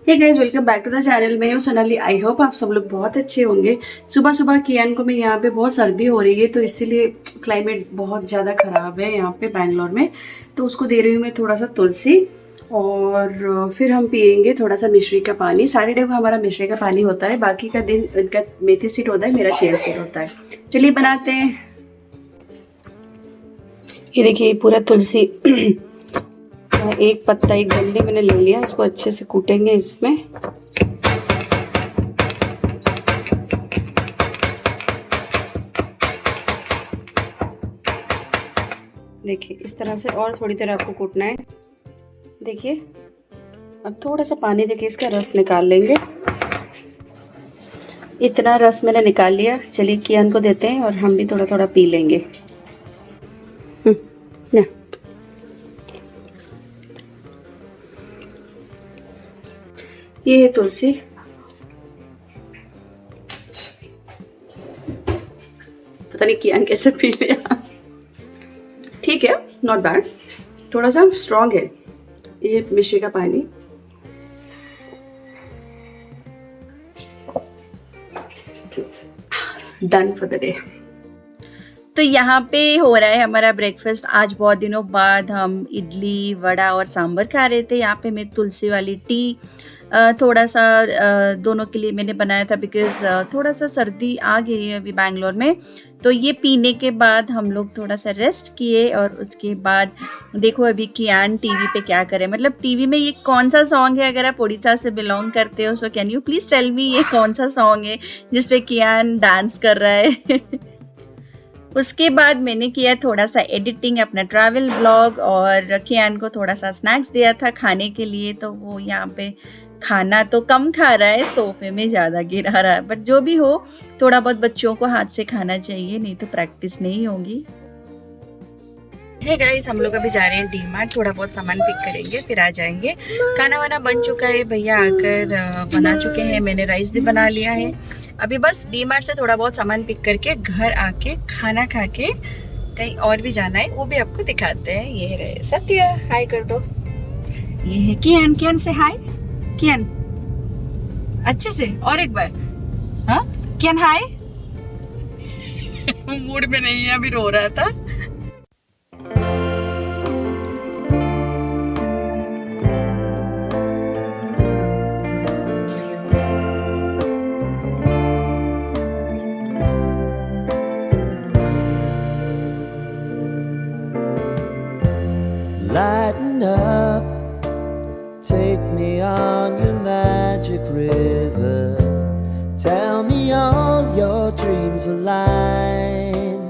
Hey guys, welcome back to the channel. मैं हूं Sonali. I hope आप सब लोग बहुत अच्छे होंगे। सुबह सुबह कियान को मैं यहाँ पे बहुत सर्दी हो रही है, तो इसीलिए क्लाइमेट बहुत ज़्यादा ख़राब है यहाँ पे बैंगलोर में। तो उसको दे रही हूँ मैं थोड़ा सा तुलसी, और फिर हम पियेंगे थोड़ा सा मिश्री का पानी। सैटरडे को हमारा मिश्री का पानी होता है, बाकी का दिन इनका मेथी सीड होता है, मेरा चिया सीड होता है। चलिए बनाते हैं। ये देखिए पूरा तुलसी एक पत्ता, एक डंडे मैंने ले लिया। इसको अच्छे से कूटेंगे इसमें। देखिए इस तरह से, और थोड़ी देर आपको कूटना है। देखिए अब थोड़ा सा पानी देके इसका रस निकाल लेंगे। इतना रस मैंने निकाल लिया। चलिए कियान को देते हैं और हम भी थोड़ा थोड़ा पी लेंगे। ना ये है तुलसी। पता नहीं कियान कैसे पी लिया। ठीक है, नॉट बैड। थोड़ा सा स्ट्रॉन्ग है ये मिश्री का पानी। Done for the day. तो यहाँ पे हो रहा है हमारा ब्रेकफास्ट। आज बहुत दिनों बाद हम इडली वड़ा और सांभर खा रहे थे। यहाँ पे मैं तुलसी वाली टी थोड़ा सा दोनों के लिए मैंने बनाया था, बिकॉज़ थोड़ा सा सर्दी आ गई है अभी बैंगलोर में। तो ये पीने के बाद हम लोग थोड़ा सा रेस्ट किए, और उसके बाद देखो अभी कियान टीवी पे क्या करे। मतलब टीवी में ये कौन सा सॉन्ग है? अगर आप उड़ीसा से बिलोंग करते हो, so can you please tell me ये कौन सा सॉन्ग है जिसपे कियान डांस कर रहा है? उसके बाद मैंने किया थोड़ा सा एडिटिंग, अपना ट्रैवल ब्लॉग, और कियान को थोड़ा सा स्नैक्स दिया था खाने के लिए। तो वो यहाँ पे खाना तो कम खा रहा है, सोफे में ज़्यादा गिरा रहा है। बट जो भी हो, थोड़ा बहुत बच्चों को हाथ से खाना चाहिए, नहीं तो प्रैक्टिस नहीं होगी। हे गाइस, हम लोग अभी जा रहे हैं डीमार्ट। थोड़ा बहुत सामान पिक करेंगे, फिर आ जाएंगे। खाना वाना बन चुका है, भैया आकर बना चुके हैं। मैंने राइस भी बना लिया है। अभी बस डीमार्ट से थोड़ा बहुत सामान पिक करके घर आके खाना खा के कहीं और भी जाना है, वो भी आपको दिखाते हैं। ये रहे सत्या, हाय कर दो। ये है कियान। कियान से हाय। कियान अच्छे से, और एक बार। हाँ कियान हाय। मूड में नहीं है, अभी रो रहा था। Lighten up, take me on your magic river. Tell me all your dreams align.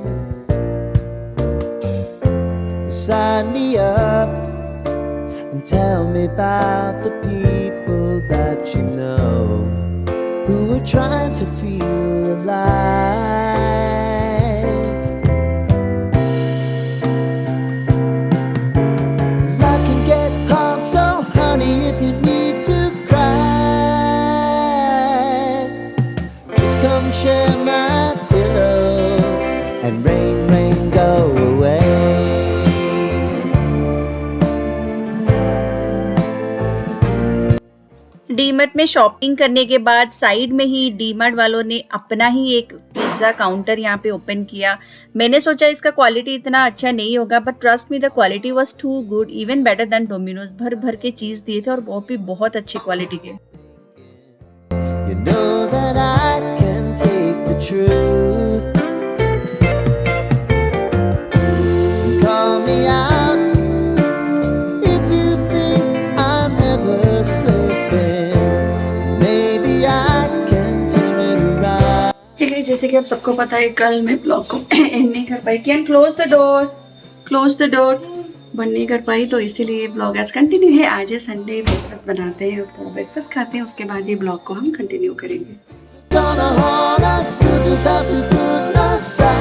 Sign me up and tell me about the people that you know who are trying to feel alive. So honey, if you need to cry, just come share my pillow and rain, rain, go away. DMart में shopping करने के बाद side में ही डीमार्ट वालों ने अपना ही एक pizza counter यहाँ पे ओपन किया। मैंने सोचा इसका क्वालिटी इतना अच्छा नहीं होगा, but trust me the quality was too good, even better than Domino's. भर भर के चीज़ दिए थे, और वो भी बहुत अच्छी क्वालिटी के। You know that I can take the truth and call me out if you think I'm never slipping. Maybe I can turn it around. ठीक है, जैसे कि आप सबको पता है, कल मैं ब्लॉग को एंड नहीं कर पाई। Can close the door, close the door. बंद नहीं कर पाई, तो इसीलिए ब्लॉग आज कंटिन्यू है। आज है संडे, ब्रेकफास्ट बनाते हैं और थोड़ा ब्रेकफास्ट खाते हैं, उसके बाद ये ब्लॉग को हम कंटिन्यू करेंगे। Gonna haunt us, we'll just have to put aside.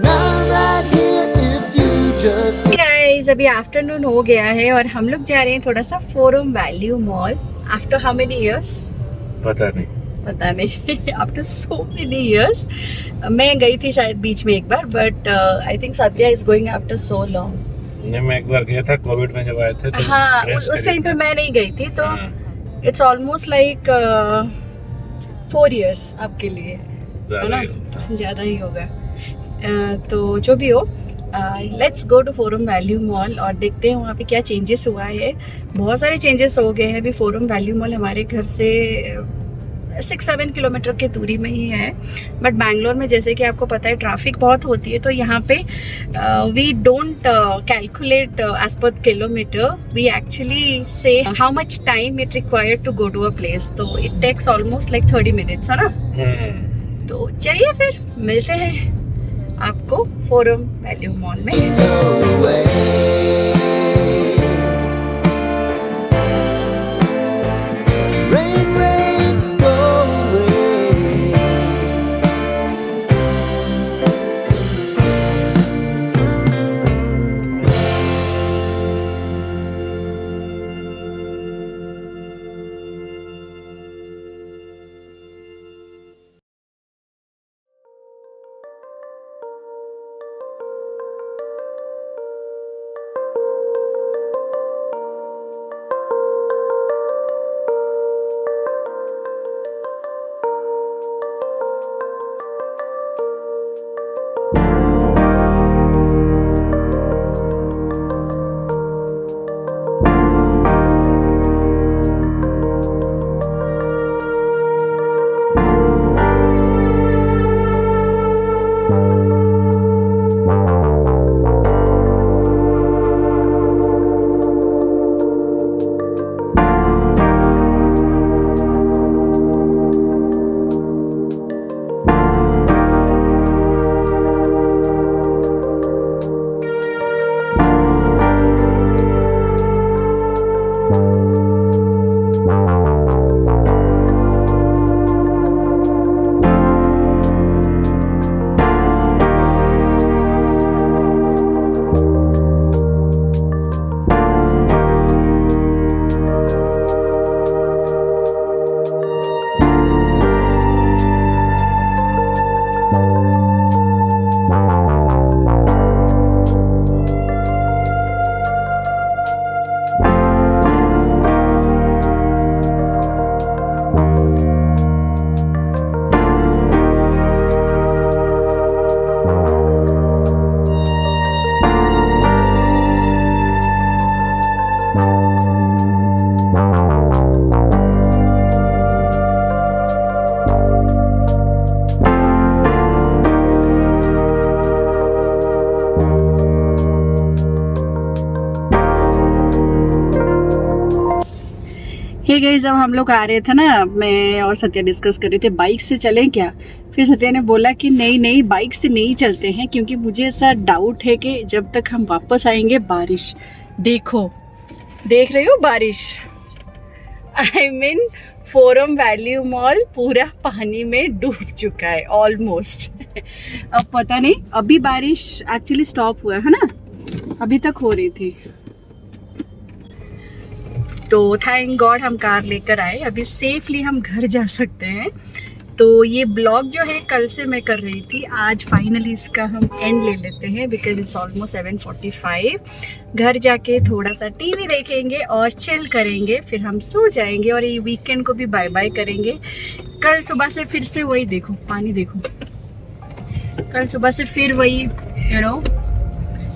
Now right here, if you just guys, अभी आफ्टरनून हो गया है और हम लोग जा रहे हैं थोड़ा सा Forum Value Mall. After how many years? पता नहीं। After so many years. मैं गई थी शायद बीच में एक बार, but I think Satya is going after so long. नहीं, मैं एक बार गया था कोविड में जब आए थे तो हाँ, ड्रेस उस टाइम पे खरीदे। मैं नहीं गई थी, तो हाँ, इट्स ऑलमोस्ट लाइक 4 years आपके लिए, है ज़्यादा ना? ही होता है। ज़्यादा ही होगा। तो जो भी हो, let's go to Forum Value Mall और देखते हैं वहाँ पे क्या चेंजेस हुआ है। बहुत सारे चेंजेस हो गए हैं। अभी फोरम वैल्यू मॉल हमारे घर से 6-7 किलोमीटर की दूरी में ही है, बट बैंगलोर में जैसे कि आपको पता है ट्रैफिक बहुत होती है, तो यहाँ पे we don't calculate as per kilometre, we actually see how much time it required to go to a place, तो it takes almost like 30 minutes, है ना? तो चलिए फिर मिलते हैं आपको फोरम वैल्यू मॉल में। Go away. Rain, rain, go away. Hey guys, जब हम लोग आ रहे थे ना, मैं और सत्या डिस्कस कर रहे थे बाइक से चलें क्या। फिर सत्या ने बोला कि नहीं नहीं, बाइक से नहीं चलते हैं, क्योंकि मुझे ऐसा डाउट है कि जब तक हम वापस आएंगे बारिश, देखो देख रहे हो बारिश, I mean forum Value mall पूरा पानी में डूब चुका है ऑलमोस्ट। अब पता नहीं, अभी बारिश एक्चुअली स्टॉप हुआ है ना, अभी तक हो रही थी। तो थैंक गॉड हम कार लेकर आए, अभी सेफली हम घर जा सकते हैं। तो ये ब्लॉग जो है कल से मैं कर रही थी, आज फाइनली इसका हम एंड ले लेते हैं, बिकॉज इट्स ऑलमोस्ट 7:45। घर जाके थोड़ा सा टीवी देखेंगे और चिल करेंगे, फिर हम सो जाएंगे और ये वीकेंड को भी बाय बाय करेंगे। कल सुबह से फिर से वही, देखो पानी देखो, कल सुबह से फिर वही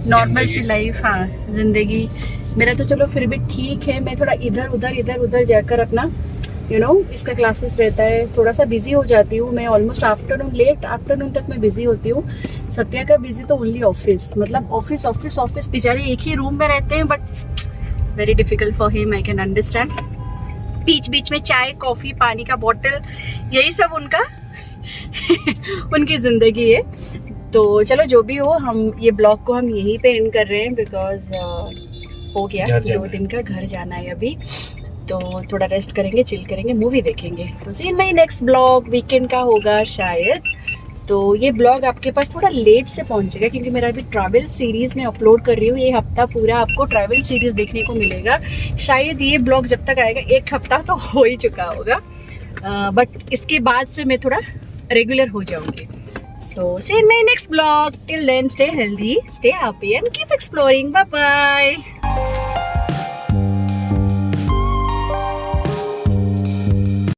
नॉर्मल सी लाइफ। हाँ, जिंदगी मेरा तो चलो फिर भी ठीक है, मैं थोड़ा इधर उधर जाकर अपना इसका क्लासेस रहता है, थोड़ा सा बिजी हो जाती हूँ मैं। ऑलमोस्ट लेट आफ्टरनून तक मैं बिजी होती हूँ। सत्या का बिजी तो ओनली ऑफिस, मतलब ऑफिस बेचारे एक ही रूम में रहते हैं, but very difficult for him, I can understand. बीच में चाय कॉफी पानी का बॉटल, यही सब उनका उनकी जिंदगी है। तो चलो जो भी हो, हम ये ब्लॉग को हम यहीं पे एंड कर रहे हैं, बिकॉज हो गया 2 दिन का, घर जाना है अभी। तो थोड़ा रेस्ट करेंगे, चिल करेंगे, मूवी देखेंगे। तो सी इन माई नेक्स्ट ब्लॉग, वीकेंड का होगा शायद। तो ये ब्लॉग आपके पास थोड़ा लेट से पहुंचेगा, क्योंकि मेरा अभी ट्रैवल सीरीज़ में अपलोड कर रही हूँ। ये हफ्ता पूरा आपको ट्रैवल सीरीज़ देखने को मिलेगा। शायद ये ब्लॉग जब तक आएगा 1 हफ्ता तो हो ही चुका होगा, बट इसके बाद से मैं थोड़ा रेगुलर हो जाऊँगी। So see you in my next vlog. Till then, stay healthy, stay happy and keep exploring. Bye bye.